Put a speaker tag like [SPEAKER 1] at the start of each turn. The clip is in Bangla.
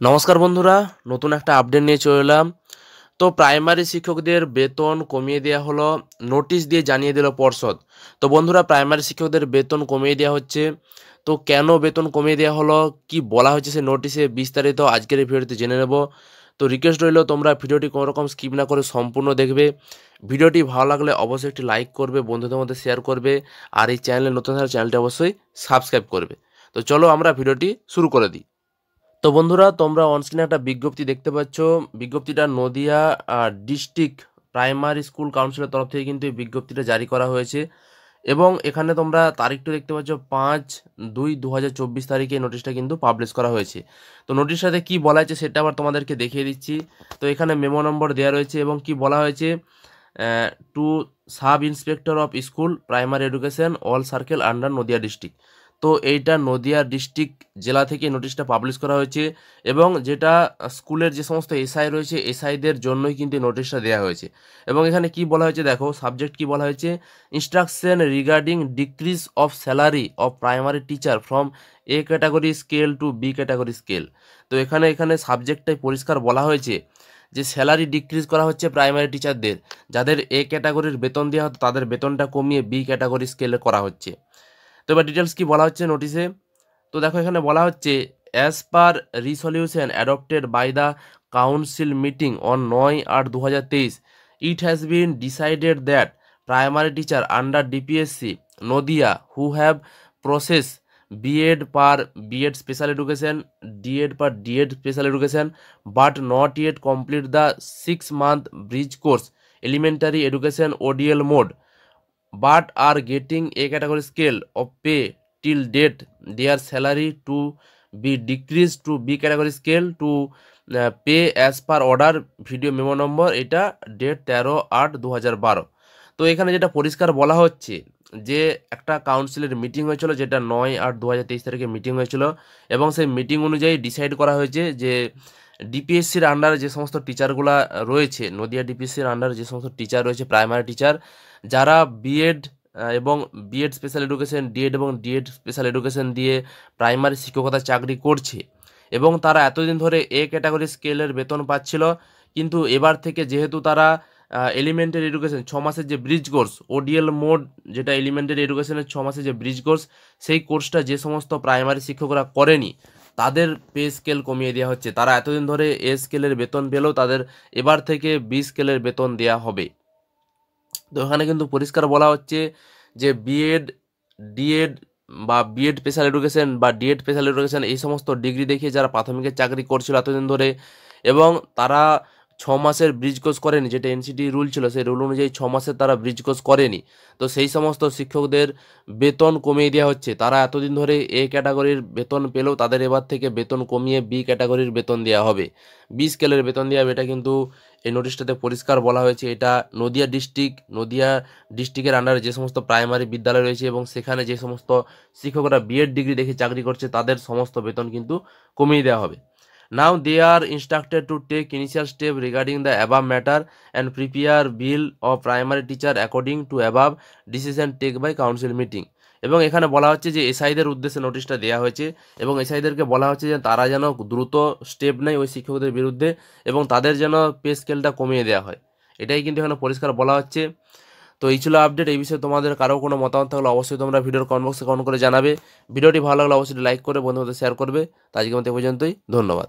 [SPEAKER 1] নমস্কার বন্ধুরা, নতুন একটা আপডেট নিয়ে চলে এলাম। তো প্রাইমারি শিক্ষকদের বেতন কমিয়ে দেওয়া হলো, নোটিশ দিয়ে জানিয়ে দিল পর্ষদ। তো বন্ধুরা, প্রাইমারি শিক্ষকদের বেতন কমিয়ে দেওয়া হচ্ছে। তো কেন বেতন কমিয়ে দেওয়া হলো, কি বলা হয়েছে সে নোটিশে, বিস্তারিত আজকের এই ভিডিওতে জেনে নেব। তো রিকোয়েস্ট রইল তোমরা ভিডিওটি কোনো রকম স্কিপ না করে সম্পূর্ণ দেখবে। ভিডিওটি ভালো লাগলে অবশ্যই একটি লাইক করবে, বন্ধুদের মধ্যে শেয়ার করবে, আর এই চ্যানেলে নতুন থাকলে চ্যানেলটি অবশ্যই সাবস্ক্রাইব করবে। তো চলো আমরা ভিডিওটি শুরু করে দিই। তো বন্ধুরা, তোমরা অনস্ক্রিনে একটা বিজ্ঞপ্তি দেখতে পাচ্ছ। বিজ্ঞপ্তিটা নদিয়া ডিস্ট্রিক্ট প্রাইমারি স্কুল কাউন্সিলের তরফ থেকে কিন্তু এই বিজ্ঞপ্তিটা জারি করা হয়েছে। এবং এখানে তোমরা তারিখটা দেখতে পাচ্ছ 5/2/2024 তারিখে এই নোটিশটা কিন্তু পাবলিশ করা হয়েছে। তো নোটিশটাতে কি বলা হয়েছে সেটা আবার তোমাদেরকে দেখিয়ে দিচ্ছি। তো এখানে মেমো নম্বর দেওয়া রয়েছে এবং কি বলা হয়েছে, to sub inspector of school primary education all circle under Nadia district. তো এইটা নদিয়া ডিস্ট্রিক্ট জেলা থেকে নোটিশটা পাবলিশ করা হয়েছে। এবং যেটা স্কুলের যে সমস্ত এসআই রয়েছে, এসআইদের জন্যই কিন্তু নোটিশটা দেওয়া হয়েছে। এবং এখানে কি বলা হয়েছে দেখো, সাবজেক্ট কি বলা হয়েছে, instruction regarding decrease of salary of primary teacher from A category scale to B category scale. তো এখানে এখানে সাবজেক্টটাই পরিষ্কার বলা হয়েছে যে স্যালারি ডিক্রিজ করা হচ্ছে প্রাইমারি টিচারদের, যাদের এ ক্যাটাগরির বেতন দেওয়া হতো তাদের বেতনটা কমিয়ে বি ক্যাটাগরি স্কেলে করা হচ্ছে। তো এবার ডিটেলস কি বলা হচ্ছে নোটিশে। তো দেখো এখানে বলা হচ্ছে, as per resolution adopted by the council meeting on 9/8/2023, it has been decided that primary teacher under DPSC Nadia who have possess BEd per BEd special education, DEd per DEd special education, but not yet complete the 6 month bridge course elementary education ODL mode, but are getting a category scale of pay till date, their salary to be decreased to B category scale to pay as per order video memo number, এটা ডেট 13/8/2012। তো এখানে যেটা পরিষ্কার বলা হচ্ছে যে একটা কাউন্সিলের মিটিং হয়েছিল, যেটা 9/8/2023 তারিখে মিটিং হয়েছিল। এবং সেই মিটিং অনুযায়ী ডিসাইড করা হয়েছে যে ডিপিএসসির আন্ডারে যে সমস্ত টিচারগুলা রয়েছে, নদিয়া ডিপিএসসির আন্ডারে যে সমস্ত টিচার রয়েছে প্রাইমারি টিচার, যারা বিএড এবং বিএড স্পেশাল এডুকেশন, ডিএড এবং ডিএড স্পেশাল এডুকেশন দিয়ে প্রাইমারি শিক্ষকতার চাকরি করছে এবং তারা এতদিন ধরে এ ক্যাটাগরি স্কেলের বেতন পাচ্ছিল। কিন্তু এবার থেকে যেহেতু তারা এলিমেন্টারি এডুকেশন 6 মাসের যে ব্রিজ কোর্স ওডিএল মোড, যেটা এলিমেন্টারি এডুকেশনের 6 মাসের যে ব্রিজ কোর্স, সেই কোর্সটা যে সমস্ত প্রাইমারি শিক্ষকরা করেনি তাদের পে স্কেল কমিয়ে দেওয়া হচ্ছে। তারা এতদিন ধরে এ স্কেলের বেতন পেলেও তাদের এবার থেকে বি স্কেলের বেতন দেওয়া হবে। তো এখানে কিন্তু পরিষ্কার বলা হচ্ছে যে বিএড, ডিএড বা বিএড স্পেশাল এডুকেশন বা ডিএড স্পেশাল এডুকেশন এই সমস্ত ডিগ্রি দেখিয়ে যারা প্রাথমিকের চাকরি করছিল এতদিন ধরে, এবং তারা 6 মাসের ব্রিজ কোর্স করেনি, যেটা এনসিটি রুল ছিল, সেই রুল অনুযায়ী 6 মাসের তারা ব্রিজ কোর্স করেনি। তো সেই সমস্ত শিক্ষকদের বেতন কমিয়ে দেওয়া হচ্ছে। তারা এতদিন ধরে এ ক্যাটাগরির বেতন পেলেও তাদের এবার থেকে বেতন কমিয়ে বি ক্যাটাগরির বেতন দেওয়া হবে, বি স্কেলের বেতন দেওয়া হবে। এটা কিন্তু এই নোটিশটাতে পরিষ্কার বলা হয়েছে। এটা নদিয়া ডিস্ট্রিক্টের আন্ডারে যে সমস্ত প্রাইমারি বিদ্যালয় রয়েছে এবং সেখানে যে সমস্ত শিক্ষকরা বিএড ডিগ্রি দেখে চাকরি করছে তাদের সমস্ত বেতন কিন্তু কমিয়ে দেওয়া হবে। Now they are instructed to take initial step regarding the above matter and prepare bill of primary teacher according to above decision take by council meeting. এবং এখানে বলা হচ্ছে যে এসআইদের উদ্দেশ্যে নোটিশটা দেওয়া হয়েছে এবং এসআইদেরকে বলা হচ্ছে যে তারা যেন দ্রুত স্টেপ নেয় ওই শিক্ষকদের বিরুদ্ধে এবং তাদের যেন পে স্কেলটা কমিয়ে দেওয়া হয়। এটাই কিন্তু এখানে পরিষ্কার বলা হচ্ছে। তো এই ছিল আপডেট। এই বিষয়ে তোমাদের কারো কোনো মতামত থাকলে অবশ্যই তোমরা ভিডিওর কমেন্ট বক্সে কমেন্ট করে জানাবে। ভিডিওটি ভালো লাগলে অবশ্যই লাইক করে বন্ধুদের শেয়ার করবে। তো আজকের মতো এই পর্যন্তই, ধন্যবাদ।